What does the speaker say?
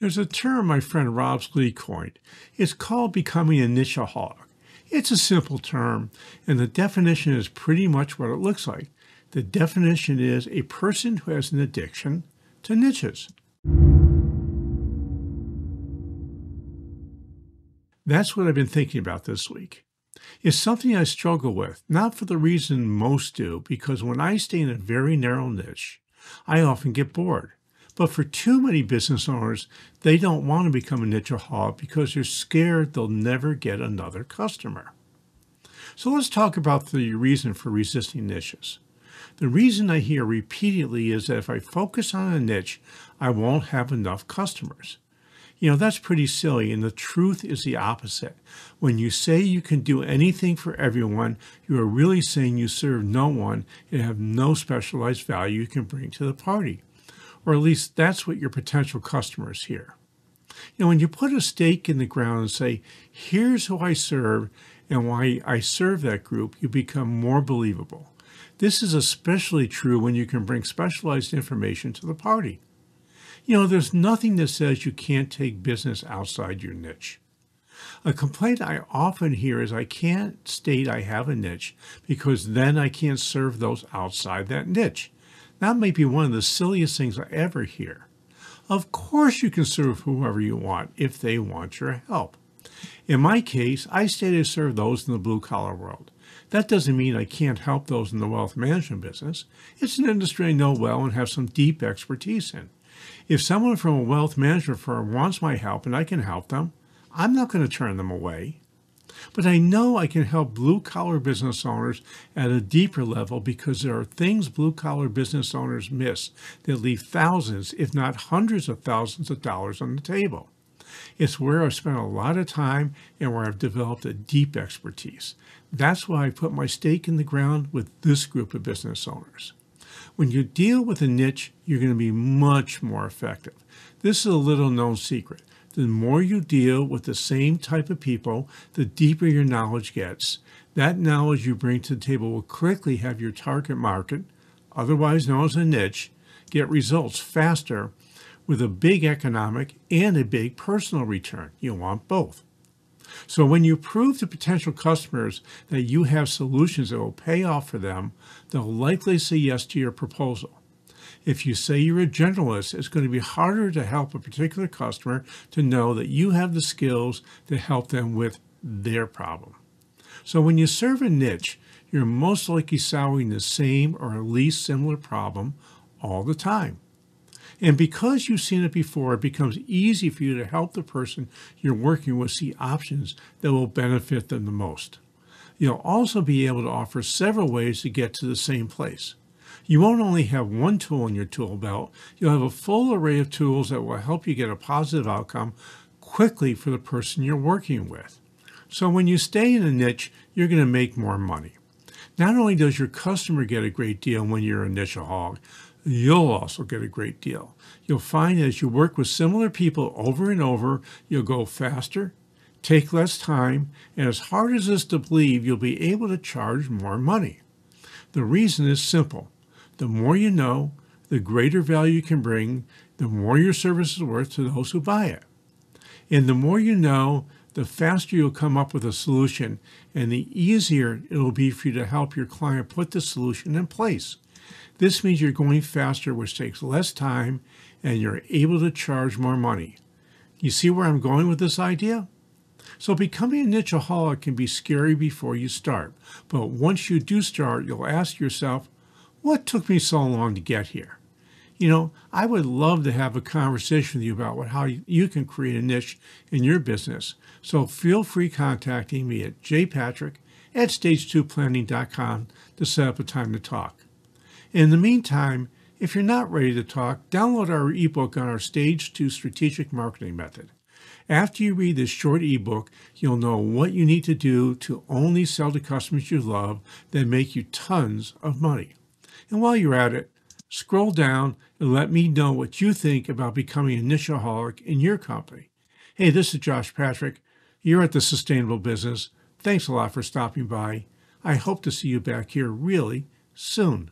There's a term my friend Rob Lee coined. It's called becoming a nicheaholic. It's a simple term, and the definition is pretty much what it looks like. The definition is a person who has an addiction to niches. That's what I've been thinking about this week. It's something I struggle with, not for the reason most do, because when I stay in a very narrow niche, I often get bored. But for too many business owners, they don't want to become a nicheaholic because they're scared they'll never get another customer. So let's talk about the reason for resisting niches. The reason I hear repeatedly is that if I focus on a niche, I won't have enough customers. That's pretty silly, and the truth is the opposite. When you say you can do anything for everyone, you are really saying you serve no one and have no specialized value you can bring to the party. Or at least that's what your potential customers hear. When you put a stake in the ground and say, here's who I serve and why I serve that group, you become more believable. This is especially true when you can bring specialized information to the party. There's nothing that says you can't take business outside your niche. A complaint I often hear is I can't state I have a niche because then I can't serve those outside that niche. That may be one of the silliest things I ever hear. Of course you can serve whoever you want if they want your help. In my case, I state I serve those in the blue-collar world. That doesn't mean I can't help those in the wealth management business. It's an industry I know well and have some deep expertise in. If someone from a wealth management firm wants my help and I can help them, I'm not going to turn them away. But I know I can help blue-collar business owners at a deeper level because there are things blue-collar business owners miss that leave thousands, if not hundreds of thousands of dollars on the table. It's where I've spent a lot of time and where I've developed a deep expertise. That's why I put my stake in the ground with this group of business owners. When you deal with a niche, you're going to be much more effective. This is a little-known secret. The more you deal with the same type of people, the deeper your knowledge gets. That knowledge you bring to the table will quickly have your target market, otherwise known as a niche, get results faster with a big economic and a big personal return. You want both. So when you prove to potential customers that you have solutions that will pay off for them, they'll likely say yes to your proposal. If you say you're a generalist, it's going to be harder to help a particular customer to know that you have the skills to help them with their problem. So when you serve a niche, you're most likely solving the same or at least similar problem all the time. And because you've seen it before, it becomes easy for you to help the person you're working with see options that will benefit them the most. You'll also be able to offer several ways to get to the same place. You won't only have one tool in your tool belt, you'll have a full array of tools that will help you get a positive outcome quickly for the person you're working with. So when you stay in a niche, you're going to make more money. Not only does your customer get a great deal when you're a nicheaholic, you'll also get a great deal. You'll find as you work with similar people over and over, you'll go faster, take less time, and as hard as this to believe, you'll be able to charge more money. The reason is simple. The more you know, the greater value you can bring, the more your service is worth to those who buy it. And the more you know, the faster you'll come up with a solution, and the easier it will be for you to help your client put the solution in place. This means you're going faster, which takes less time, and you're able to charge more money. You see where I'm going with this idea? So becoming a nicheaholic can be scary before you start, but once you do start, you'll ask yourself, what took me so long to get here? I would love to have a conversation with you about how you can create a niche in your business. So feel free contacting me at jpatrick@stage2planning.com to set up a time to talk. In the meantime, if you're not ready to talk, download our ebook on our Stage 2 strategic marketing method. After you read this short ebook, you'll know what you need to do to only sell to customers you love that make you tons of money. And while you're at it, scroll down and let me know what you think about becoming a nicheaholic in your company. Hey, this is Josh Patrick. You're at The Sustainable Business. Thanks a lot for stopping by. I hope to see you back here really soon.